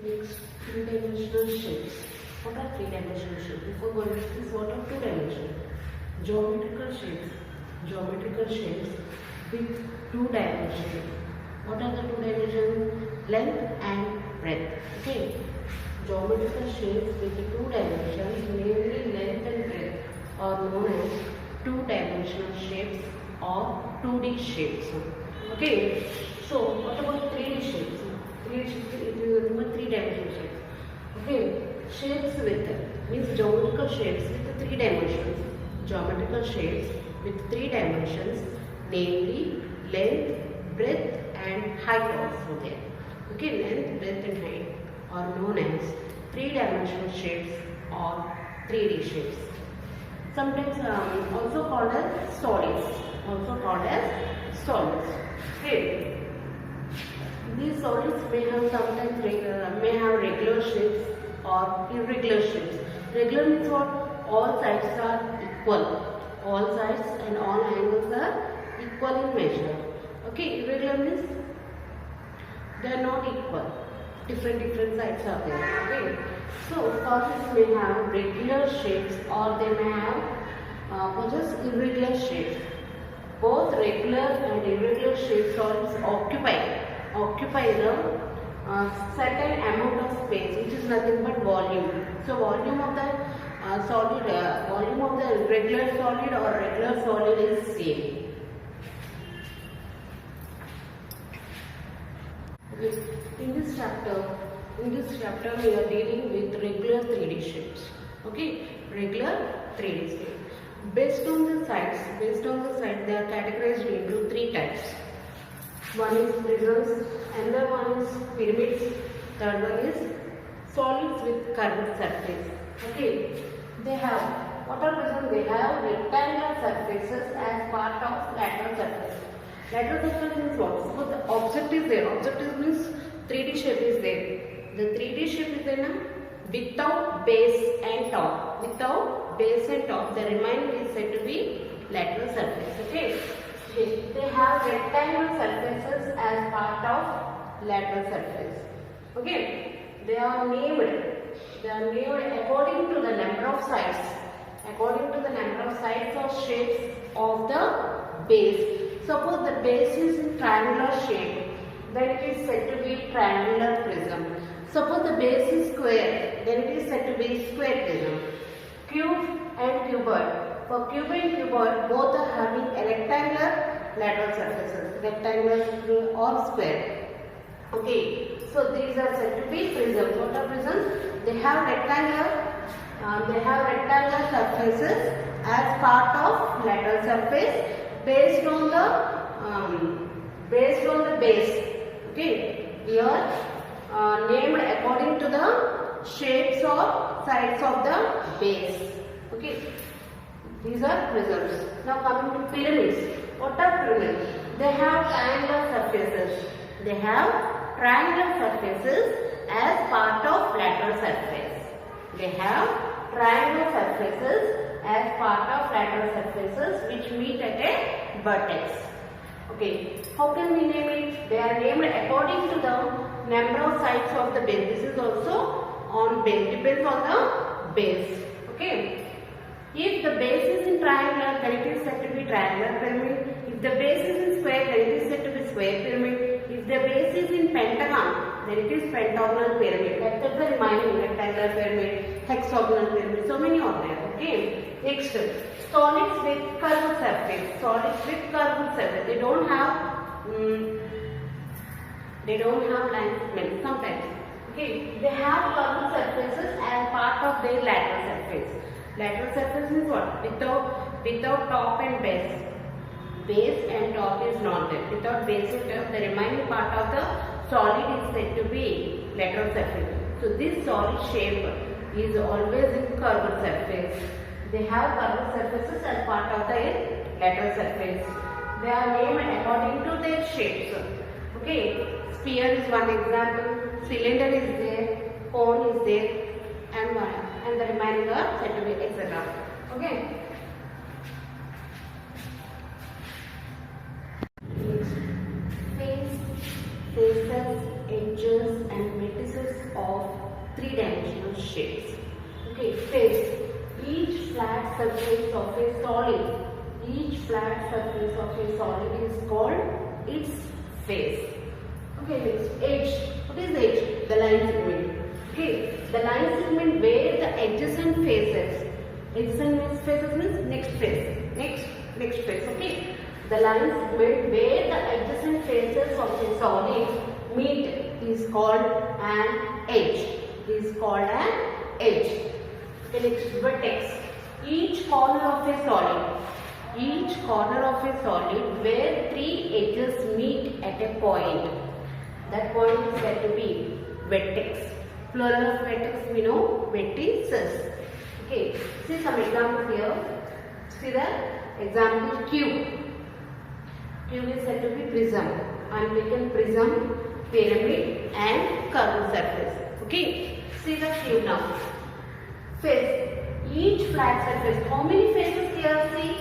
Next, three-dimensional shapes. What are three-dimensional shapes? Before going to this, what are two-dimensional? Geometrical shapes. Geometrical shapes with two dimensions. What are the two dimensions? Length and breadth. Okay. Geometrical shapes with two dimensions, namely length and breadth, are known as two-dimensional shapes or 2D shapes. Okay. So, what about 3D shapes? 3D shapes, it is a three-dimensional shapes. Okay. Shapes with means geometrical shapes with three dimensions. Geometrical shapes with three dimensions, namely length, breadth, and height also there. Okay, length, breadth, and height are known as three-dimensional shapes or 3D shapes. Sometimes also called as solids. Also called as solids. Okay. These solids may have sometimes regular shapes or irregular shapes. Regular means what? All sides are equal. All sides and all angles are equal in measure. Okay, irregular means they are not equal. Different sides are there. Okay. So solids may have regular shapes or they may have possess irregular shapes. Both regular and irregular shaped solids occupy the certain amount of space, which is nothing but volume. So volume of the volume of the regular solid or regular solid is same. In this chapter we are dealing with regular 3D shapes. Okay, regular 3D shapes. Based on the sides, they are categorized into three types. One is prisms, another one is pyramids, third one is solids with curved surface. Okay, they have, what are prisms? They have rectangular surfaces as part of lateral surface. Lateral surface means what? Suppose the object is there. Object means 3D shape is there. The 3D shape is there now without base and top. Without base and top, the remaining is said to be lateral surface. Okay. They have rectangular surfaces as part of lateral surface. Okay. They are named according to the number of sides. According to the number of sides or shapes of the base. Suppose the base is in triangular shape, then it is said to be triangular prism. Suppose the base is square, then it is said to be square prism. Cube and cuboid. For cube and cuboid, both are having a rectangular lateral surfaces, rectangular or square. Okay, so these are said to be prisms. What are prisms? They have rectangular surfaces as part of lateral surface based on the base. Okay, here named according to the shapes or sides of the base. Okay, these are prisms. Now coming to pyramids. What are pyramids? They have triangular surfaces. They have triangular surfaces as part of lateral surface. They have triangular surfaces as part of lateral surfaces which meet at a vertex. Okay, how can we name it? They are named according to the number of sides of the base. This is also on base, depends on the base. Okay, if the base is in triangular, then it is said to be triangular pyramid. If the base is in square, then it is said to be square pyramid. If the base is in pentagon, then it is pentagonal pyramid. Except the remaining rectangular pyramid, hexagonal pyramid. So many are there. Okay. Next, solids with curved surface. Solids with curved surface. They don't have lines sometimes. Okay. They have curved surfaces as part of their lateral surface. Lateral surface means what? Without top and base. Base and top is not there. Without base and top, the remaining part of the solid is said to be lateral surface. So this solid shape is always in curved surface. They have curved surfaces as part of the lateral surface. They are named according to their shapes. Okay, sphere is one example, cylinder is there, cone is there, and the remaining are said to be etc. Okay. Face, faces, edges, and vertices of three-dimensional shapes. Okay, face. Each flat surface of a solid. Each flat surface of a solid is called its face. Okay, next edge. What is edge? The line segment. Okay, the line segment where the adjacent faces. Adjacent faces means next face. Next face. Okay, the line segment where the adjacent faces of a solid meet is called an edge. Is called an edge. Okay, next vertex. Each corner of a solid. Each corner of a solid where three edges meet at a point. That point is said to be vertex. Plural of vertex we know vertices. Okay, see some examples here. See the example cube. Cube is said to be prism. I am taking prism, pyramid and curved surface. Okay, see the cube now. Face. Each flat surface. How many faces here? See.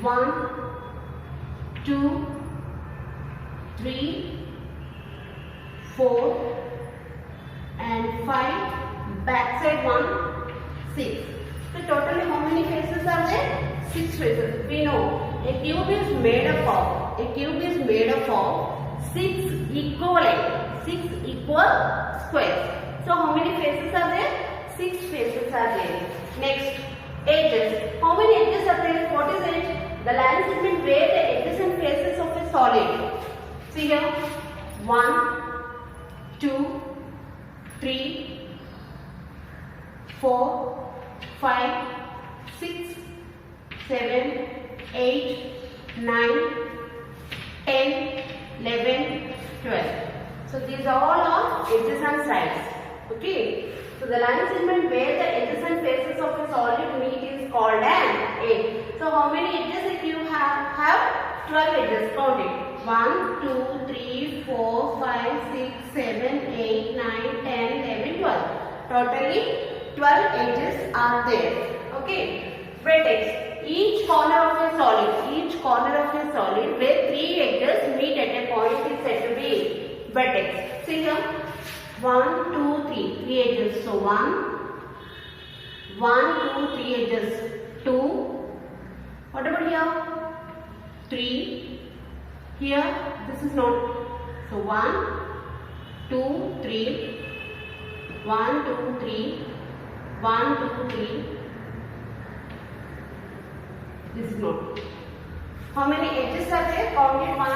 1, 2, 3, 4 and 5. Back side 1, 6. So totally how many faces are there? 6 faces. We know a cube is made up of 6 equal squares. So how many faces are there? 6 faces are there. Next, edges. How many edges are there? What is edge? The line segment where the adjacent faces of a solid. See here. 1, 2, 3, 4, 5, 6, 7, 8, 9, 10, 11, 12. So these all are edges and sides. Okay. So the line segment where the adjacent faces of a solid meet is called an edge. So how many edges if you have 12 edges? Count it. 1, 2, 3, 4, 5, 6, 7, 8, 9, 10, 11, 12. Totally 12 edges are there. Okay. Vertex. Each corner of a solid where 3 edges meet at a point is said to be vertex. See here. 1, 2, 3. 3 edges. So 1, 2, 3 edges. 2. What about here? 3. Here, this is not. So 1, 2, 3. 1, 2, 3. 1, 2, 3. This is not. How many edges are there? Count it. 1,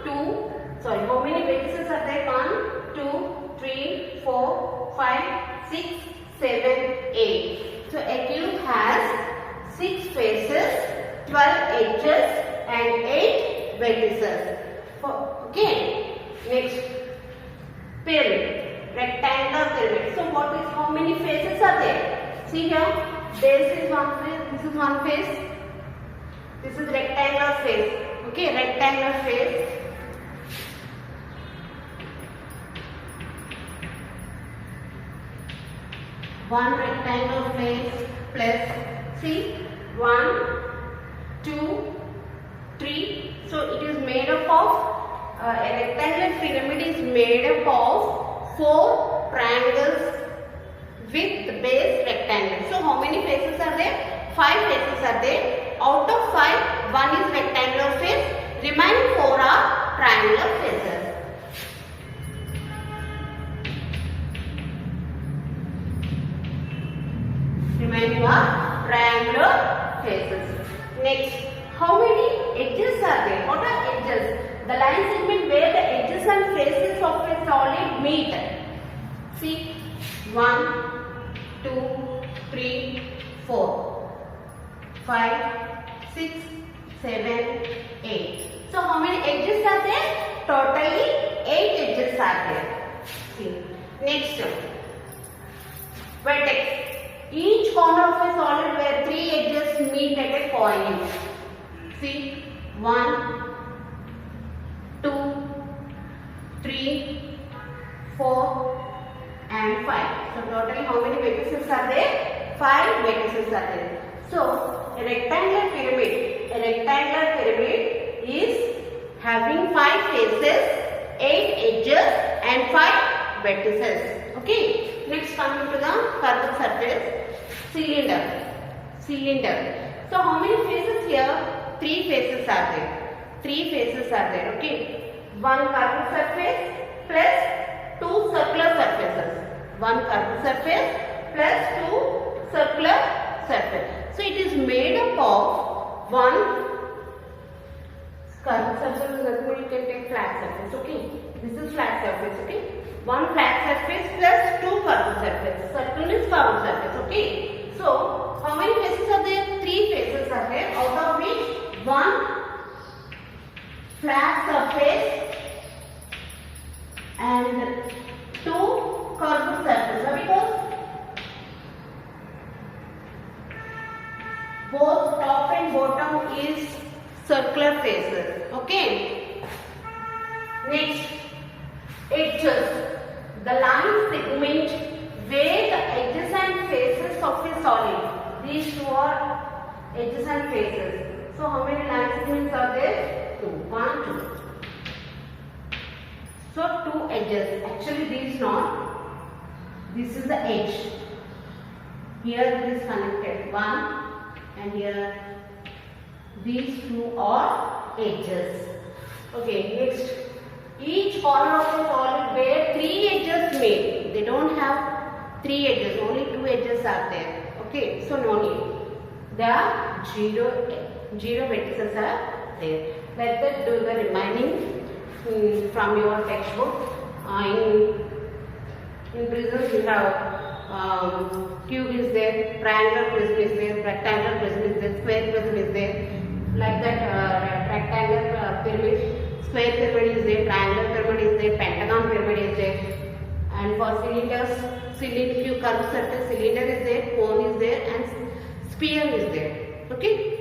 2. Sorry. How many vertices are there? 1, 2. 3, 4, 5, 6, 7, 8. So a cube has 6 faces, 12 edges and 8 vertices. Okay. Next, pyramid, rectangular pyramid. So how many faces are there? See here, this is one face, this is one face, this is rectangular face. Okay, rectangular face. One rectangular face plus, see, 1, 2, 3. So it is made up of, a rectangular pyramid is made up of 4 triangles with the base rectangle. So how many faces are there? 5 faces are there. Out of 5, 1 is rectangular face, remaining 4 are triangular faces. Remaining are triangular faces. Next, how many edges are there? What are edges? The line segment where the edges and faces of a solid meet. See, 1, 2, 3, 4, 5, 6, 7, 8. So how many edges are there? Totally 8 edges are there. See, next, vertex. Each corner of a solid where 3 edges meet at a point. See, 1, 2, 3, 4 and 5. So totally how many vertices are there? 5 vertices are there. So a rectangular pyramid is having 5 faces, 8 edges and 5 vertices. Okay. Next, coming to the curved surface, cylinder. Cylinder. So how many faces here? 3 faces are there. 3 faces are there. Okay. One curved surface plus 2 circular surfaces. One curved surface plus 2 circular surface. So it is made up of one curved surface. You can take flat surface. Okay. This is flat surface. Okay. One flat surface plus 2 curved surface. Circle is curved surface. Okay. So how many faces are there? 3 faces are there. Out of which one flat surface and 2 curved surfaces. Because both top and bottom is circular faces. Okay. Next, edges. The line segment where the adjacent faces of a solid. These two are adjacent faces. So how many line segments are there? 2. 1, 2. So 2 edges. Actually these not. This is the edge. Here it is connected. 1 and here these 2 are edges. Okay, next. Each corner of the solid where 3 edges made. They don't have 3 edges. Only 2 edges are there. Okay, so no need. There are 0 vertices are there. Let that do the remaining from your textbook. In prisms you have cube is there, triangular prism is there, rectangular prism is there, square prism is there. Like that rectangular pyramid, square pyramid is there, triangular pyramid is there, pentagon pyramid is there. And for cylinders, curved surface cylinder is there, cone is there, and sphere is there. Okay.